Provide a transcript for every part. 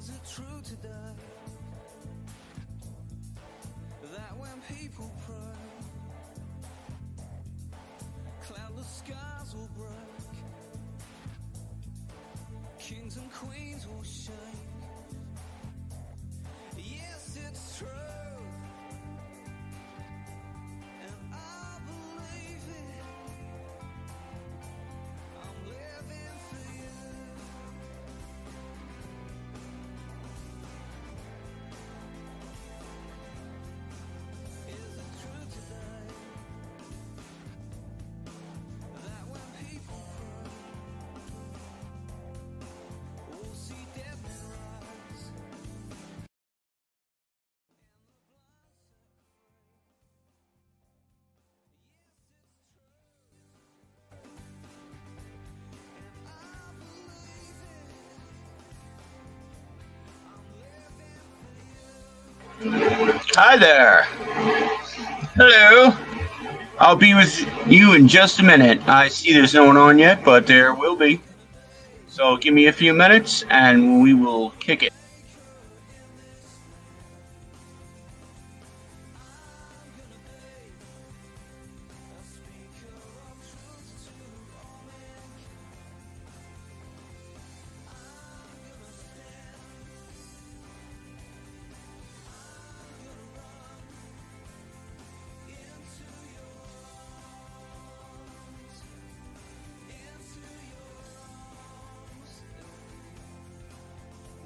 Is it true today that when people pray, cloudless skies will break, kings and queens will shake? Yes, it's true, and I believe it. I'm living for you. Is it true today that when people pray, we'll see dead men rise, and I believe it. I'm living for you. Hi there. Hello. I'll be with you in just a minute. I see there's no one on yet, but there will be. So give me a few minutes and we will kick it.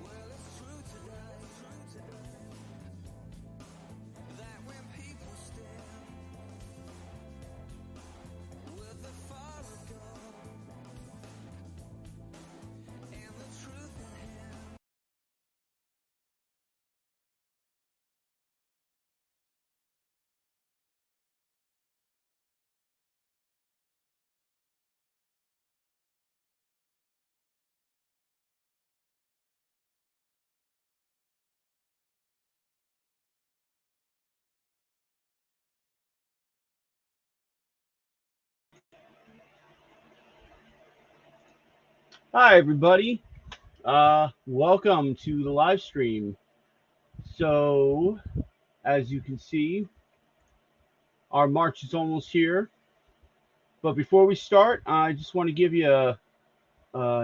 Well, it's true today that when people stand with the fire of God and the truth in hand, Hi, everybody. Welcome to the live stream. So, as you can see, our march is almost here. But before we start, I just want to give you a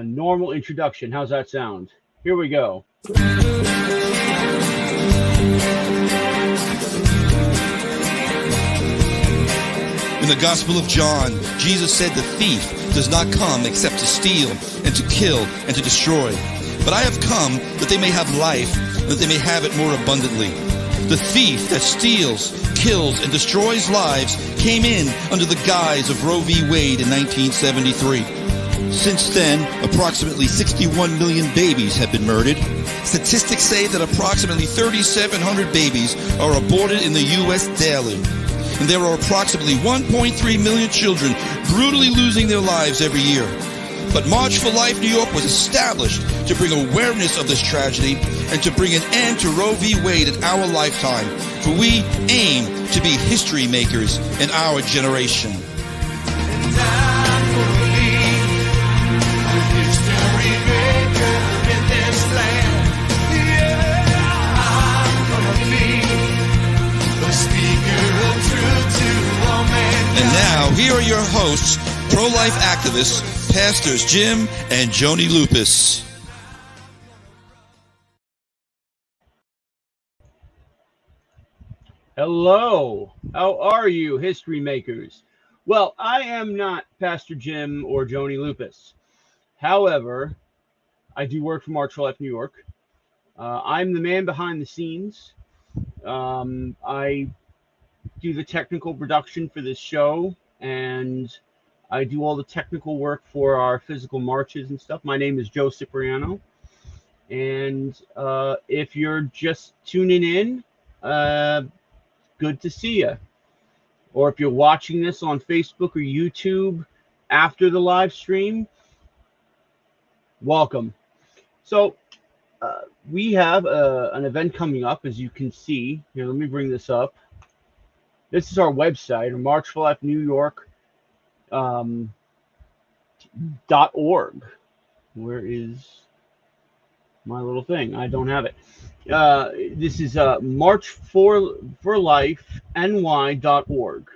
normal introduction. How's that sound? Here we go. In the Gospel of John, Jesus said the thief does not come except to steal and to kill and to destroy. But I have come that they may have life, that they may have it more abundantly. The thief that steals, kills, and destroys lives came in under the guise of Roe v. Wade in 1973. Since then, approximately 61 million babies have been murdered. Statistics say that approximately 3,700 babies are aborted in the U.S. daily. And there are approximately 1.3 million children brutally losing their lives every year. But March for Life New York was established to bring awareness of this tragedy and to bring an end to Roe v. Wade in our lifetime, for we aim to be history makers in our generation. and I'm gonna be the history maker in this land. Yeah, I'm gonna be the speaker of truth to all mankind. And now, here are your hosts, pro-life activists, Pastors Jim and Joni Lupus. Hello. How are you, history makers? Well, I am not Pastor Jim or Joni Lupus. However, I do work for March for Life New York. I'm the man behind the scenes. I do the technical production for this show, and I do all the technical work for our physical marches and stuff. My name is Joe Cipriano. And if you're just tuning in, good to see you. Or if you're watching this on Facebook or YouTube after the live stream, welcome. So we have an event coming up, as you can see. Here, let me bring this up. This is our website, March for Life New York .org. Where is my little thing. I don't have it. This is marchforlifeny.org.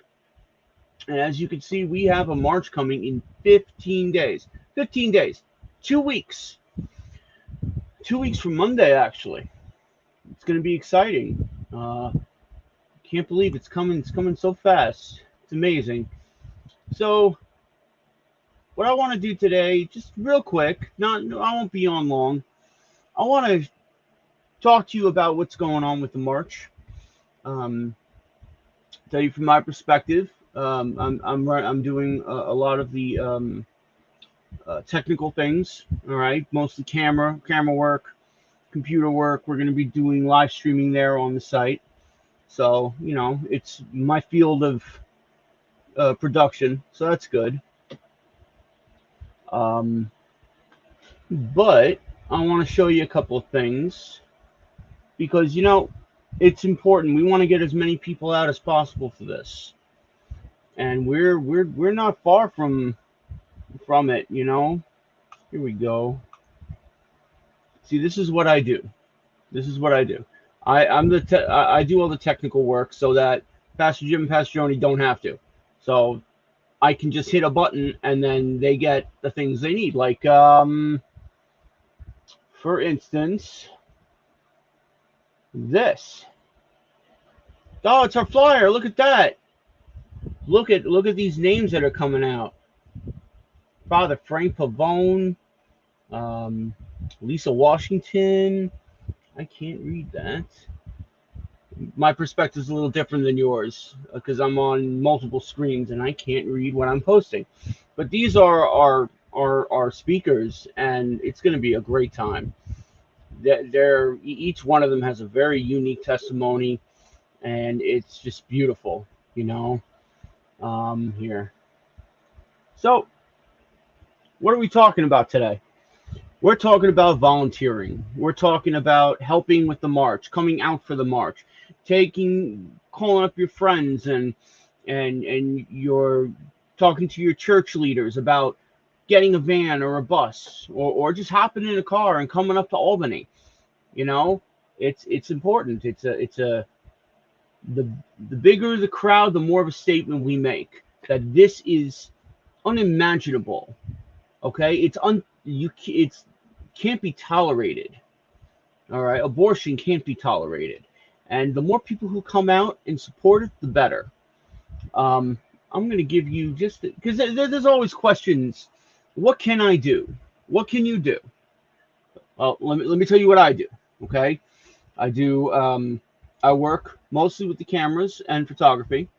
And as you can see, we have a march coming in 15 days. 15 days. 2 weeks. 2 weeks from Monday, actually. It's going to be exciting. Can't believe it's coming. It's coming so fast. It's amazing. So, what I want to do today, just real quick, I won't be on long. I want to talk to you about what's going on with the march. Tell you from my perspective. I'm doing a lot of the technical things. All right, mostly camera work, computer work. We're going to be doing live streaming there on the site. So it's my field of production. So that's good. But I want to show you a couple of things because it's important. We want to get as many people out as possible for this, and we're not far from it. Here we go. See, this is what I do. I do all the technical work so that Pastor Jim and Pastor Joni don't have to. So I can just hit a button and then they get the things they need. Like, for instance, this. Oh, it's our flyer. Look at that. Look at these names that are coming out. Father Frank Pavone, Lisa Washington. I can't read that. My perspective is a little different than yours because I'm on multiple screens and I can't read what I'm posting. But these are our speakers, and it's going to be a great time. Each one of them has a very unique testimony, and it's just beautiful, here. So, what are we talking about today? We're talking about volunteering. We're talking about helping with the march, coming out for the march, calling up your friends and you're talking to your church leaders about getting a van or a bus or just hopping in a car and coming up to Albany. It's important. The bigger the crowd, the more of a statement we make that this is unimaginable. Okay, it can't be tolerated. All right, abortion can't be tolerated, and the more people who come out and support it, the better. I'm going to give you just because there's always questions. What can I do? What can you do? Well, let me tell you what I do. Okay, I work mostly with the cameras and photography.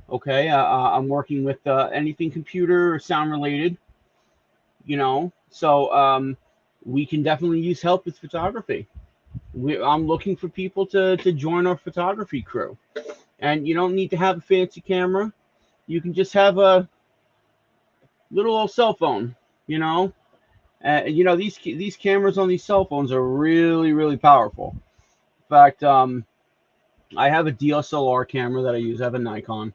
Okay, I'm working with anything computer or sound related. So we can definitely use help with photography. I'm looking for people to join our photography crew, and you don't need to have a fancy camera. You can just have a little old cell phone. These cameras on these cell phones are really, really powerful. In fact, I have a DSLR camera that I use. I have a Nikon,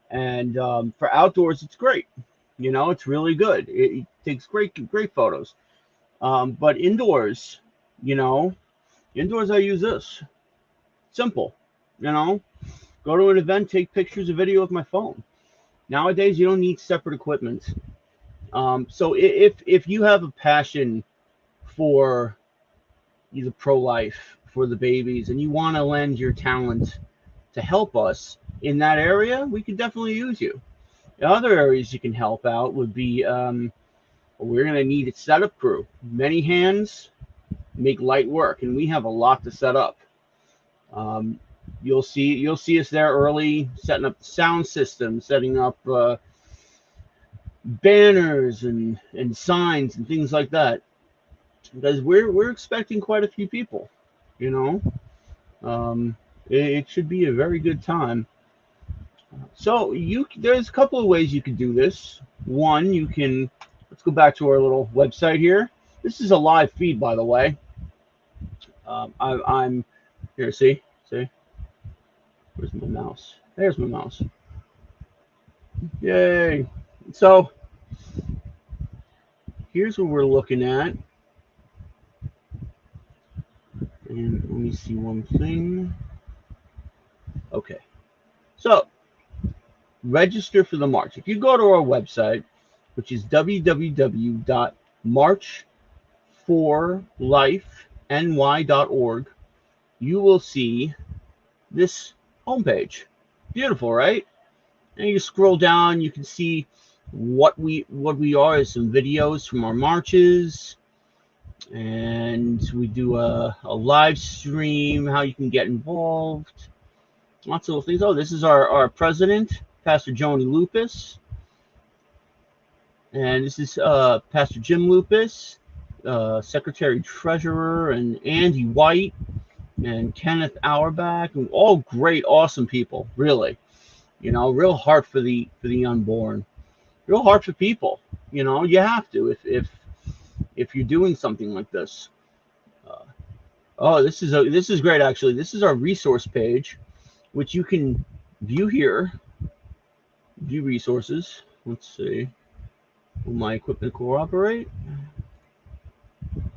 and for outdoors, it's great. It's really good. It takes great photos. But indoors, I use this. Simple, Go to an event, take pictures, or video with my phone. Nowadays, you don't need separate equipment. So if you have a passion for either pro-life, for the babies, and you want to lend your talent to help us in that area, we could definitely use you. Other areas you can help out would be we're going to need a setup crew. Many hands make light work, and we have a lot to set up. You'll see us there early, setting up the sound system, setting up banners and signs and things like that, because we're expecting quite a few people. It should be a very good time. So there's a couple of ways you can do this. One, let's go back to our little website here. This is a live feed, by the way. I'm here. See, where's my mouse? There's my mouse. Yay! So here's what we're looking at. And let me see one thing. Okay. So, register for the march. If you go to our website, which is www.marchforlifeny.org, you will see this homepage. Beautiful, right? And you scroll down, you can see what we are, some videos from our marches, and we do a live stream, how you can get involved, lots of little things. Oh, this is our president, Pastor Joni Lupus, and this is Pastor Jim Lupus, Secretary Treasurer, and Andy White, and Kenneth Auerbach, and all great, awesome people, really. You know, real heart for the unborn, real heart for people. You know, you have to if you're doing something like this. Oh, this is great, actually. This is our resource page, which you can view here. View resources. Let's see. Will my equipment cooperate?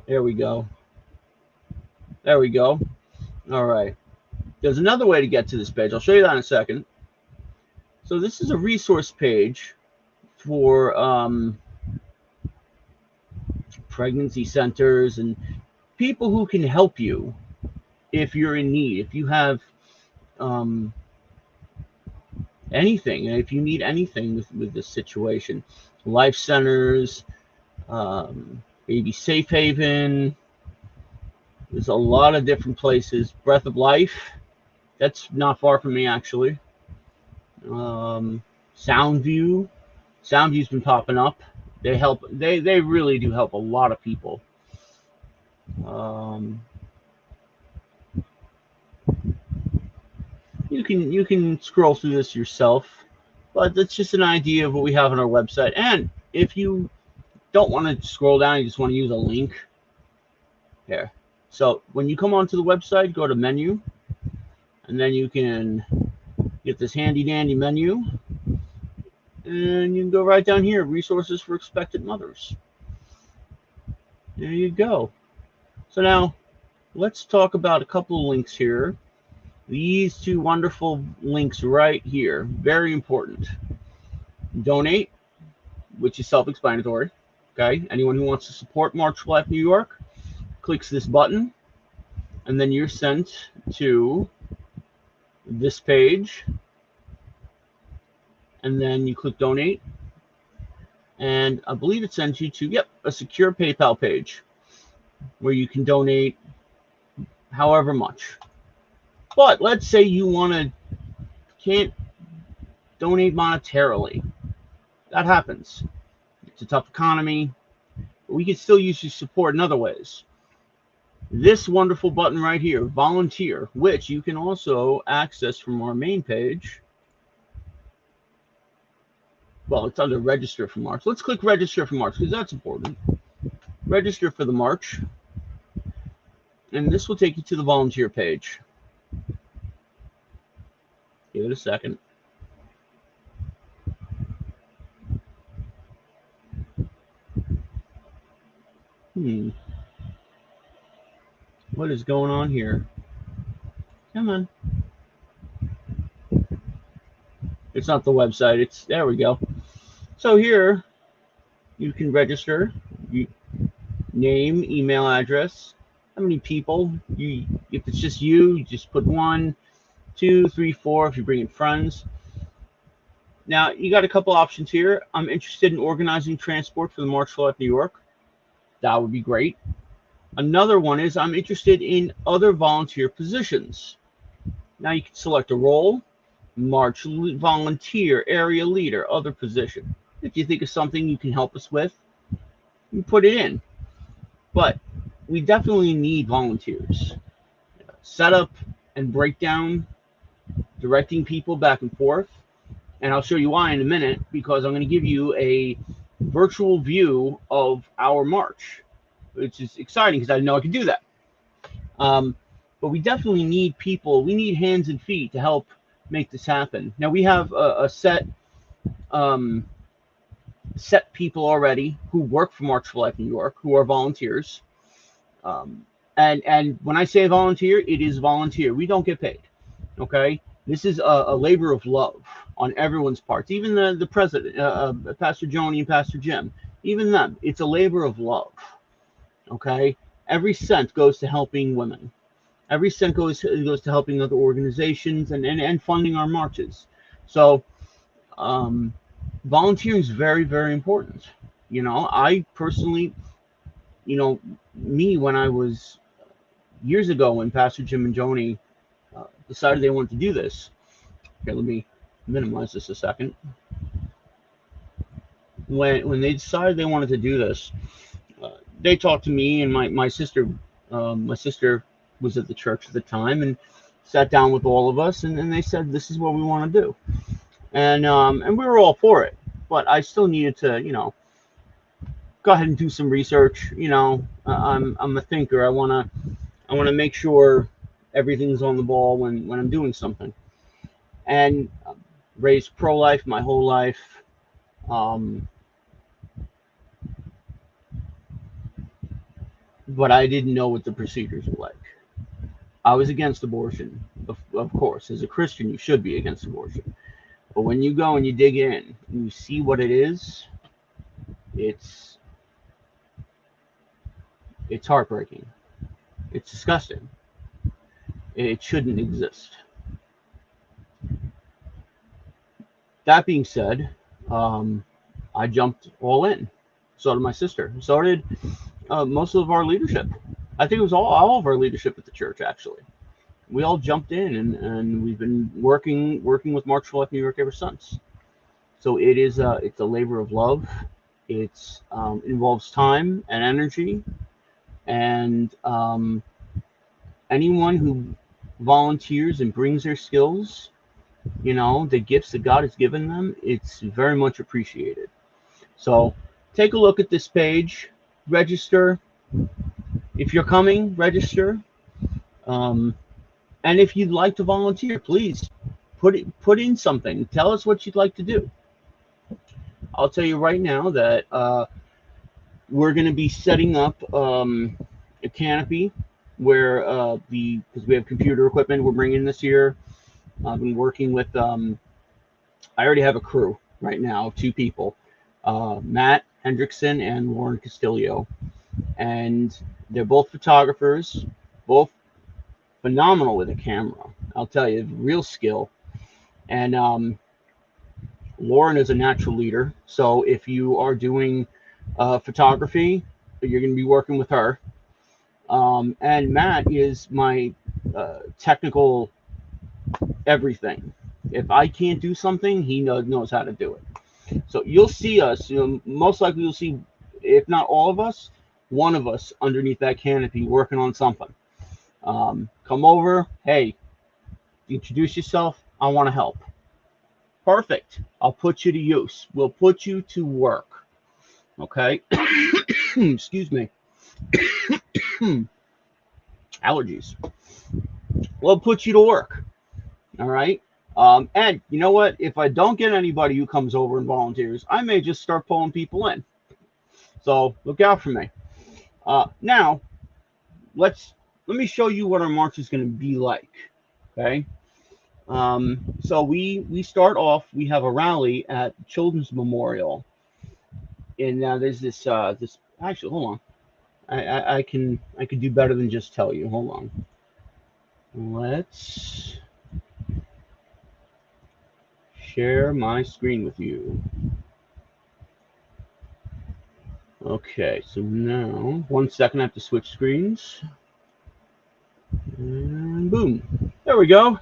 There we go. There we go. All right. There's another way to get to this page. I'll show you that in a second. So this is a resource page for pregnancy centers and people who can help you if you're in need. If you have anything, if you need anything with this situation, life centers, maybe Safe Haven. There's a lot of different places. Breath of Life, that's not far from me, actually. Soundview's been popping up. They help. They really do help a lot of people. You can scroll through this yourself, but that's just an idea of what we have on our website. And if you don't want to scroll down, you just want to use a link here. So when you come onto the website, go to menu, and then you can get this handy dandy menu, and you can go right down here, resources for expectant mothers. There you go. So now let's talk about a couple of links here. These two wonderful links right here, very important. Donate, which is self-explanatory. Okay, anyone who wants to support March for Life New York clicks this button, and then you're sent to this page, and then you click donate, and I believe it sends you to a secure PayPal page where you can donate however much. But let's say you can't donate monetarily. That happens. It's a tough economy, but we can still use your support in other ways. This wonderful button right here, volunteer, which you can also access from our main page. Well, it's under register for March. Let's click register for March because that's important. Register for the March. And this will take you to the volunteer page. Give it a second. What is going on here? Come on. It's not the website. There we go. So here you can register. Name, email address, how many people. If it's just you just put 1, 2, 3, 4 if you're bringing friends. Now you got a couple options here. I'm interested in organizing transport for the March for Life New York. That would be great. Another one is I'm interested in other volunteer positions. Now you can select a role, March volunteer, area leader, other position. If you think of something you can help us with, you put it in. But we definitely need volunteers. Setup and breakdown, directing people back and forth. And I'll show you why in a minute, because I'm going to give you a virtual view of our march, which is exciting because I didn't know I could do that. But we definitely need people. We need hands and feet to help make this happen. Now we have a set people already who work for March for Life New York, who are volunteers. And when I say volunteer, it is volunteer. We don't get paid. Okay, this is a labor of love on everyone's parts. Even the president, Pastor Joni and Pastor Jim, even them. It's a labor of love. Okay, every cent goes to helping women. Every cent goes to helping other organizations and funding our marches. So volunteering is very, very important. I personally, me, when I was years ago, when Pastor Jim and Joni decided they wanted to do this. Okay, let me minimize this a second. When they decided they wanted to do this, they talked to me and my sister. My sister was at the church at the time and sat down with all of us, and they said, this is what we want to do. And we were all for it. But I still needed to, go ahead and do some research. I'm a thinker. I want to make sure everything's on the ball when I'm doing something. And raised pro-life my whole life. But I didn't know what the procedures were like. I was against abortion, of course. As a Christian, you should be against abortion. But when you go and you dig in and you see what it is, it's heartbreaking. It's disgusting. It shouldn't exist. That being said, I jumped all in. So did my sister. So did most of our leadership. I think it was all of our leadership at the church, actually. We all jumped in, and we've been working with March for Life New York ever since. So it's a labor of love. It involves time and energy, and anyone who volunteers and brings their skills, the gifts that God has given them, it's very much appreciated. So take a look at this page, register. If you're coming, register. And if you'd like to volunteer, please put in something. Tell us what you'd like to do. I'll tell you right now that we're going to be setting up a canopy where because we have computer equipment we're bringing this year. I've been working with I already have a crew right now, 2 people, Matt Hendrickson and Lauren Castillo, and they're both photographers, both phenomenal with a camera. I'll tell you, real skill. And Lauren is a natural leader, so if you are doing photography, you're going to be working with her. And Matt is my technical everything. If I can't do something, he knows how to do it. So you'll see us, most likely you'll see, if not all of us, one of us underneath that canopy working on something. Come over, hey, introduce yourself, I want to help. Perfect. I'll put you to use. We'll put you to work. Okay? Excuse me. Allergies. We'll put you to work. All right? And you know what? If I don't get anybody who comes over and volunteers, I may just start pulling people in. So look out for me. Now, let me show you what our march is going to be like. Okay? So we start off, we have a rally at Children's Memorial. And now there's this actually, hold on. I can do better than just tell you. Hold on. Let's share my screen with you. Okay, so now, 1 second, I have to switch screens. And boom. There we go.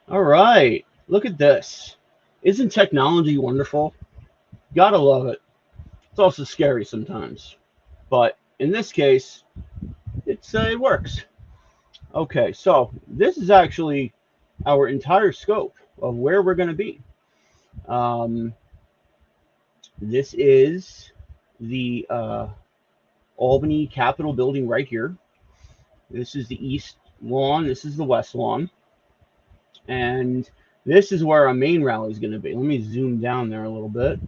All right. Look at this. Isn't technology wonderful? Gotta love it. It's also scary sometimes. But in this case, it works. Okay, so this is actually our entire scope of where we're going to be. This is the Albany Capitol building right here. This is the east lawn. This is the west lawn. And this is where our main rally is going to be. Let me zoom down there a little bit.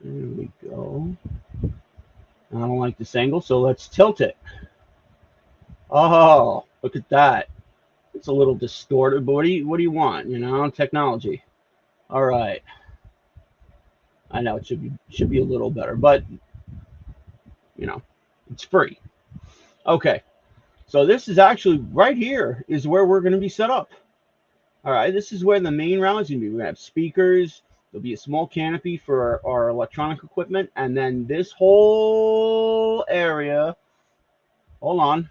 There we go. I don't like this angle, so let's tilt it. Oh, look at that. It's a little distorted, but what do you want? You know, technology. All right. I know it should be a little better, but you know, it's free. Okay. So this is actually right here is where we're going to be set up. All right. This is where the main rally is going to be. We're going to have speakers. There'll be a small canopy for our electronic equipment, and then this whole area. Hold on.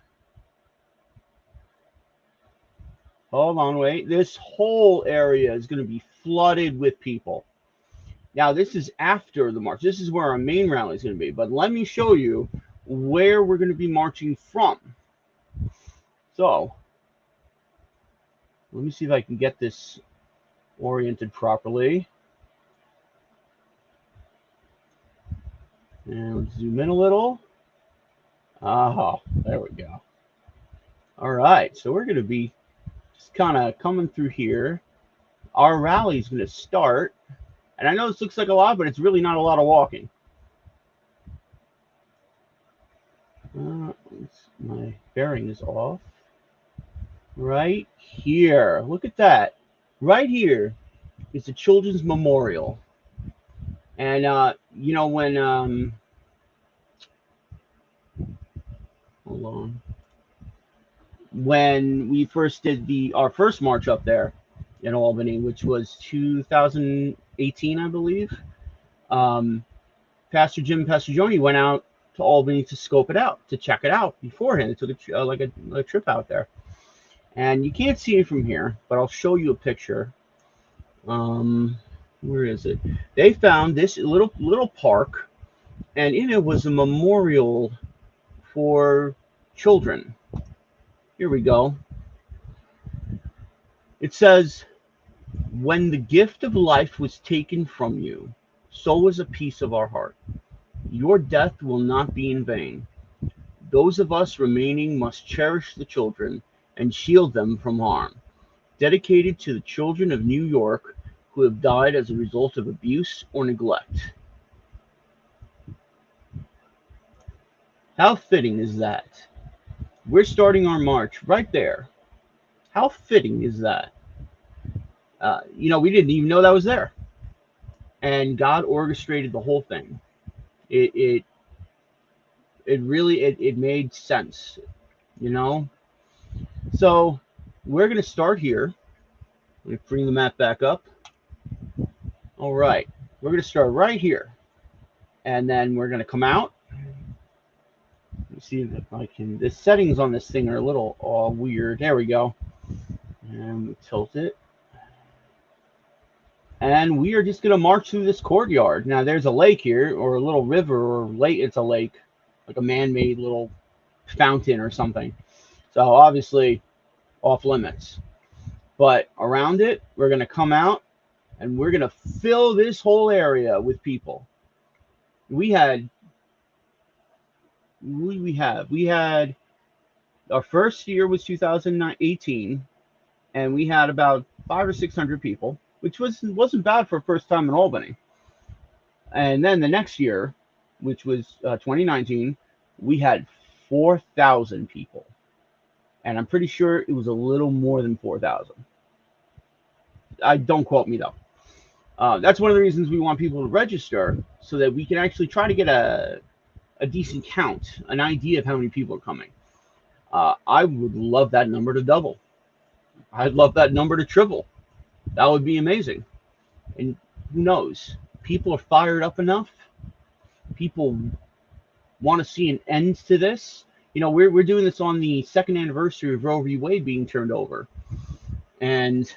Wait. This whole area is going to be flooded with people. Now, this is after the march. This is where our main rally is going to be. But let me show you where we're going to be marching from. So, let me see if I can get this oriented properly. And let's zoom in a little. Oh, there we go. All right, so we're going to be just kind of coming through here. Our rally is going to start. And I know this looks like a lot, but it's really not a lot of walking. My bearing is off. Right here. Look at that. Right here is the Children's Memorial. And, you know, when, hold on. When we first did our first march up there in Albany, which was 2018, I believe, Pastor Jim and Pastor Joni went out to Albany to scope it out, to check it out beforehand. They took a trip out there. And you can't see it from here, but I'll show you a picture. Where is it? They found this little park, and in it was a memorial for children. Here we go. It says, "When the gift of life was taken from you, so was a piece of our heart. Your death will not be in vain. Those of us remaining must cherish the children and shield them from harm. Dedicated to the children of New York who have died as a result of abuse or neglect." How fitting is that? We're starting our march right there. How fitting is that? You know, we didn't even know that was there. And God orchestrated the whole thing. It really made sense, you know? So we're going to start here. Let me bring the map back up. All right. We're going to start right here. And then we're going to come out. Let me see if I can. The settings on this thing are a little weird. There we go. And we tilt it. And we are just going to march through this courtyard. Now, there's a lake here, or a little river, or lake. It's a lake, like a man-made little fountain or something. So, obviously, off limits. But around it, we're going to come out, and we're going to fill this whole area with people. We had our first year was 2018, and we had about 500 or 600 people, which wasn't bad for a first time in Albany. And then the next year, which was 2019, we had 4,000 people. And I'm pretty sure it was a little more than 4,000. Don't quote me, though. That's one of the reasons we want people to register, so that we can actually try to get a decent count, an idea of how many people are coming. I would love that number to double. I'd love that number to triple. That would be amazing. And who knows? People are fired up enough. People want to see an end to this. You know, we're doing this on the second anniversary of Roe v. Wade being turned over. And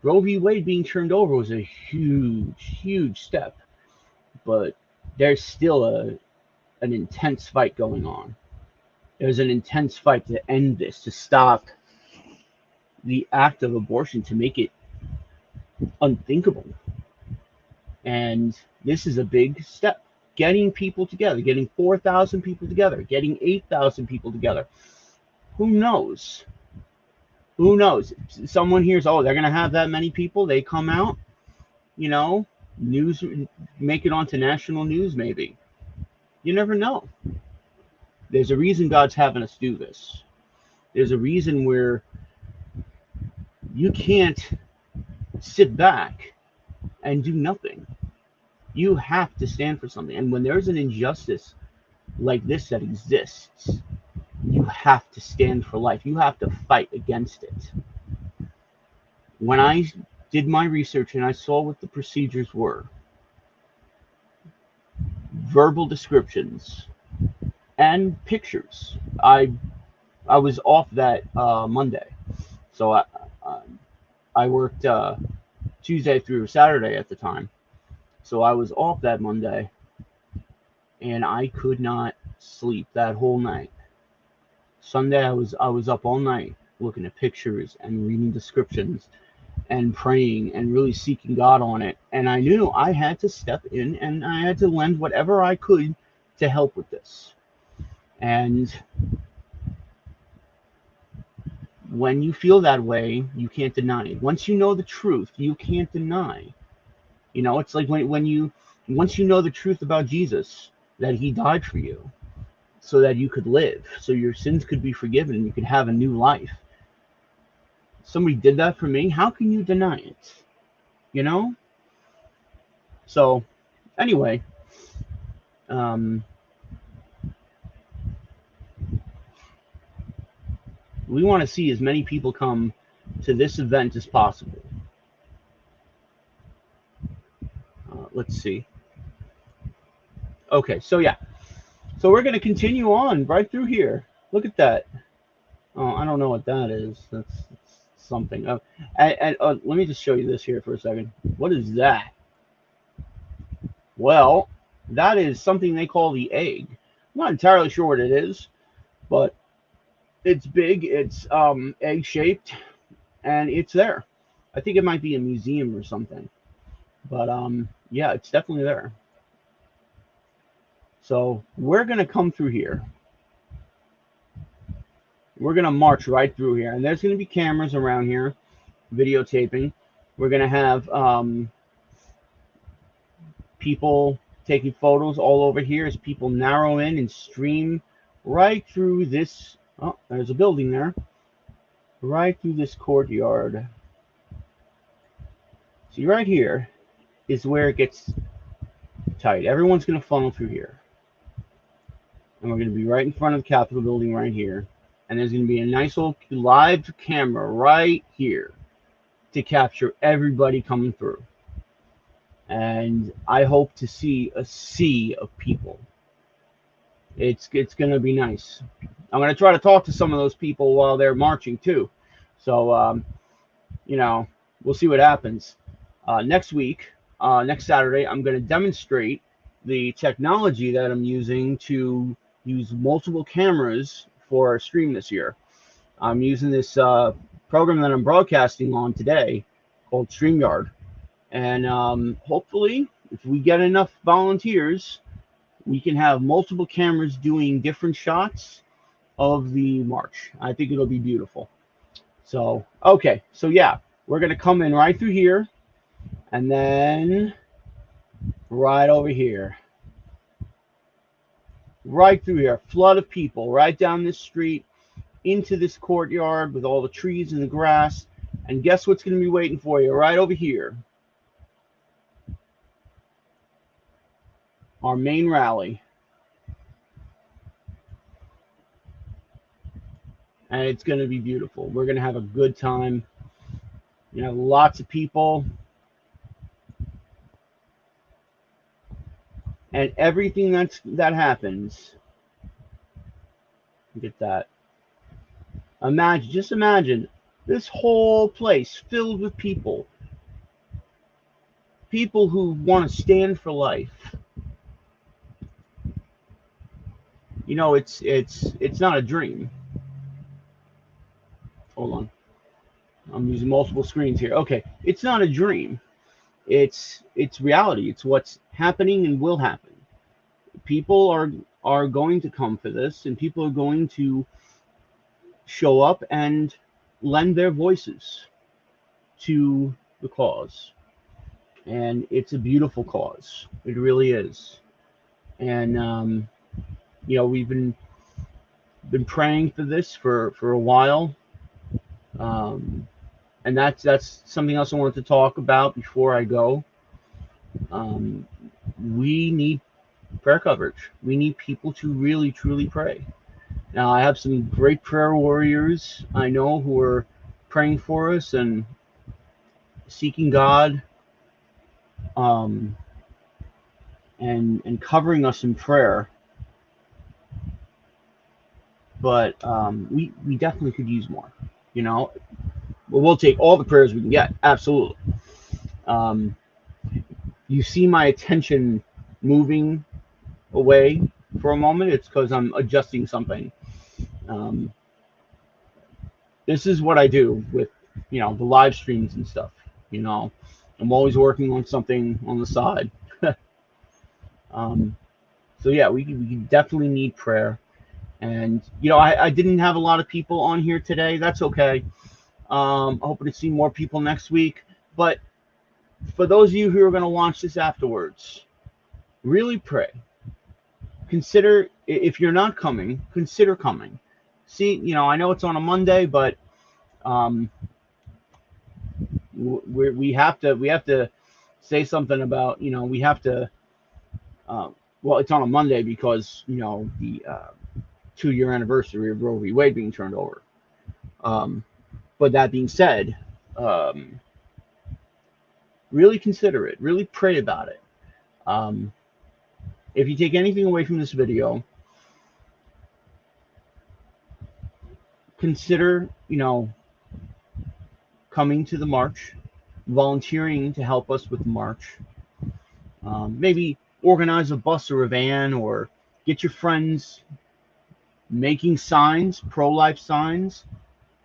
Roe v. Wade being turned over was a huge, huge step. But there's still an intense fight going on. There's an intense fight to end this, to stop the act of abortion, to make it unthinkable. And this is a big step. Getting people together, getting 4,000 people together, getting 8,000 people together. Who knows? Who knows? Someone hears, oh, they're going to have that many people. They come out, you know, news, make it onto national news maybe. You never know. There's a reason God's having us do this. There's a reason where you can't sit back and do nothing. You have to stand for something. And when there's an injustice like this that exists, you have to stand for life. You have to fight against it. When I did my research and I saw what the procedures were, verbal descriptions and pictures, I was off that Monday. So I worked Tuesday through Saturday at the time. So I was off that Monday, and I could not sleep that whole night. Sunday I was up all night looking at pictures and reading descriptions and praying and really seeking God on it. And I knew I had to step in and I had to lend whatever I could to help with this. And when you feel that way, you can't deny it. Once you know the truth, you can't deny. You know, it's like once you know the truth about Jesus, that he died for you so that you could live, so your sins could be forgiven and you could have a new life. Somebody did that for me. How can you deny it? You know? So, anyway, we want to see as many people come to this event as possible. Let's see. Okay, so yeah. So we're going to continue on right through here. Look at that. Oh, I don't know what that is. That's something. Let me just show you this here for a second. What is that? Well, that is something they call the egg. I'm not entirely sure what it is, but it's big. It's egg-shaped, and it's there. I think it might be a museum or something. But yeah, it's definitely there. So we're going to come through here. We're going to march right through here. And there's going to be cameras around here videotaping. We're going to have people taking photos all over here as people narrow in and stream right through this. Oh, there's a building there. Right through this courtyard. See, right here is where it gets tight. Everyone's going to funnel through here. And we're going to be right in front of the Capitol building right here. And there's going to be a nice old live camera right here to capture everybody coming through. And I hope to see a sea of people. It's going to be nice. I'm going to try to talk to some of those people while they're marching too. So, you know, we'll see what happens. Next week, next Saturday, I'm going to demonstrate the technology that I'm using to use multiple cameras for our stream this year. I'm using this program that I'm broadcasting on today called StreamYard. And hopefully, if we get enough volunteers, we can have multiple cameras doing different shots of the march. I think it'll be beautiful. So, okay. So, yeah, we're going to come in right through here and then right over here. Right through here, flood of people right down this street into this courtyard with all the trees and the grass. And guess what's going to be waiting for you right over here? Our main rally. And it's going to be beautiful. We're going to have a good time. You know, lots of people. And everything that happens, look at that. Just imagine this whole place filled with people. People who want to stand for life. You know, it's not a dream. Hold on. I'm using multiple screens here. Okay, it's not a dream. It's reality. It's what's happening and will happen. People are going to come for this, and people are going to show up and lend their voices to the cause. And it's a beautiful cause. It really is. And we've been praying for this for a while, and that's something else I wanted to talk about before I go. We need prayer coverage. We need people to really truly pray. Now, I have some great prayer warriors I know who are praying for us and seeking God, and covering us in prayer. But we definitely could use more. But we'll take all the prayers we can get. Absolutely. You see my attention moving away for a moment. It's because I'm adjusting something. This is what I do with the live streams and stuff. I'm always working on something on the side. So yeah, we definitely need prayer. And I didn't have a lot of people on here today. That's okay. Hoping to see more people next week. But for those of you who are going to watch this afterwards, really pray. Consider, if you're not coming, consider coming. See, I know it's on a Monday, but we have to say something about, we have to. Well, it's on a Monday because the 2-year anniversary of Roe v. Wade being turned over. But that being said, really consider it. Really pray about it. If you take anything away from this video, consider, coming to the march, volunteering to help us with the march. Maybe organize a bus or a van, or get your friends. Making signs, pro-life signs,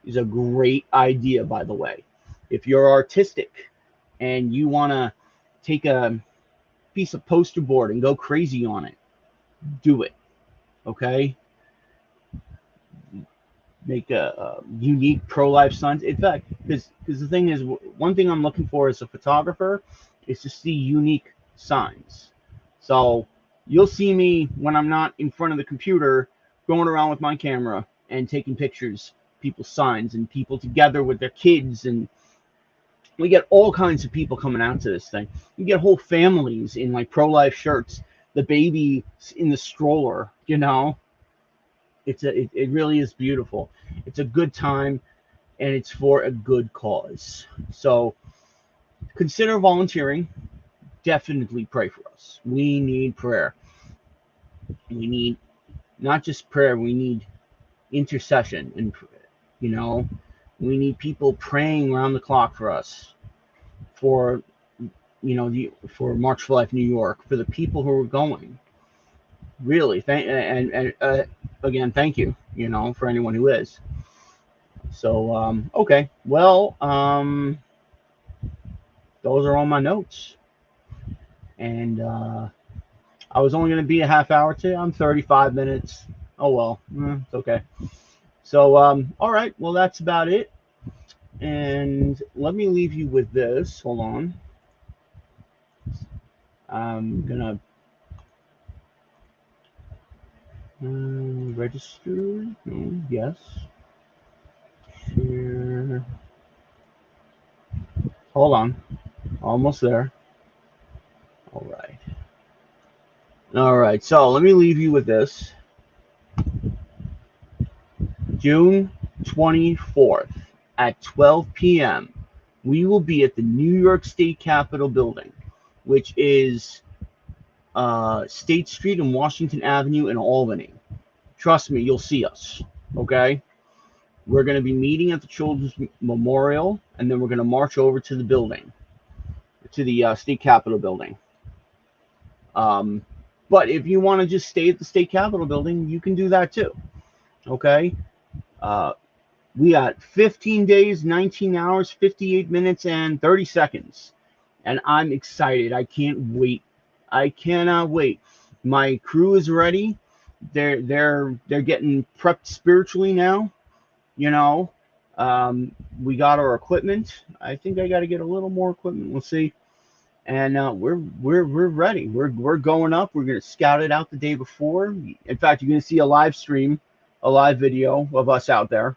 is a great idea, by the way. If you're artistic and you want to take a piece of poster board and go crazy on it, do it. Okay? Make a unique pro-life signs. In fact, because the thing is, one thing I'm looking for as a photographer is to see unique signs. So you'll see me when I'm not in front of the computer going around with my camera and taking pictures, people's signs, and people together with their kids. And we get all kinds of people coming out to this thing. You get whole families in like pro-life shirts, the baby in the stroller, it really is beautiful. It's a good time, and it's for a good cause. So consider volunteering. Definitely pray for us. We need prayer. We need not just prayer, we need intercession, and we need people praying around the clock for us, for for March for Life New York, for the people who are going. Really, again, thank you, for anyone who is. So okay, well, those are all my notes, and I was only going to be a half hour today. I'm 35 minutes. Oh, well, it's okay. So, all right. Well, that's about it. And let me leave you with this. Hold on. I'm going to register. Yes. Share. Hold on. Almost there. All right. All right, so let me leave you with this. June 24th at 12 p.m., we will be at the New York State Capitol building, which is State Street and Washington Avenue in Albany. Trust me, you'll see us, okay? We're going to be meeting at the Children's Memorial, and then we're going to march over to the building, to the State Capitol building. But if you want to just stay at the State Capitol building, you can do that too. Okay? We got 15 days, 19 hours, 58 minutes, and 30 seconds. And I'm excited. I can't wait. I cannot wait. My crew is ready. They're getting prepped spiritually now. We got our equipment. I think I got to get a little more equipment. We'll see. and we're ready. We're going up. We're gonna scout it out the day before. In fact, you're gonna see a live stream, a live video of us out there.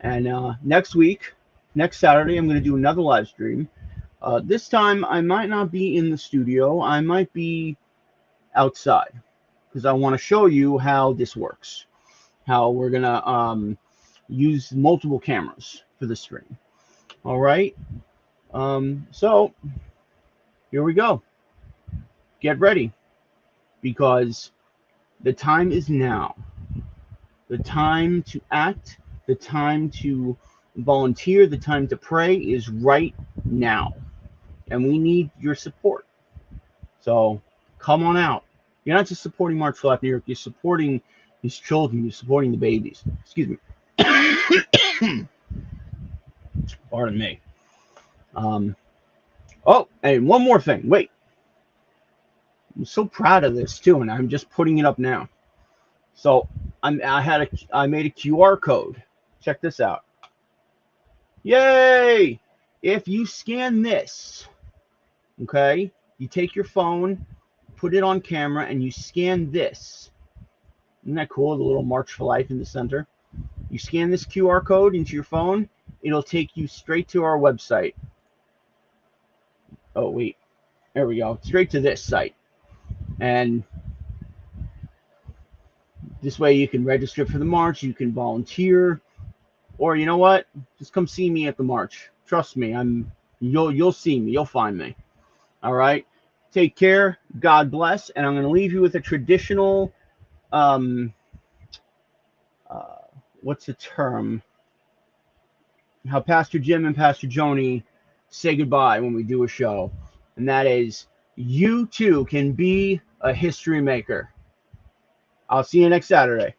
And next week, next Saturday, I'm gonna do another live stream. This time, I might not be in the studio. I might be outside because I want to show you how this works. How we're gonna use multiple cameras for the stream. All right. So here we go. Get ready, because the time is now. The time to act, the time to volunteer, the time to pray is right now. And we need your support. So come on out. You're not just supporting March for Life New York, you're supporting these children, you're supporting the babies. Excuse me. Pardon me. Oh, and one more thing. Wait. I'm so proud of this too, and I'm just putting it up now. So I made a QR code. Check this out. Yay! If you scan this, okay, you take your phone, put it on camera, and you scan this. Isn't that cool? The little March for Life in the center. You scan this QR code into your phone, it'll take you straight to our website. Oh, wait. There we go. Straight to this site. And this way you can register for the march, you can volunteer, or you know what? Just come see me at the march. Trust me, you'll see me, you'll find me. All right. Take care. God bless. And I'm going to leave you with a traditional what's the term? How Pastor Jim and Pastor Joni say goodbye when we do a show. And that is, you too can be a history maker. I'll see you next Saturday.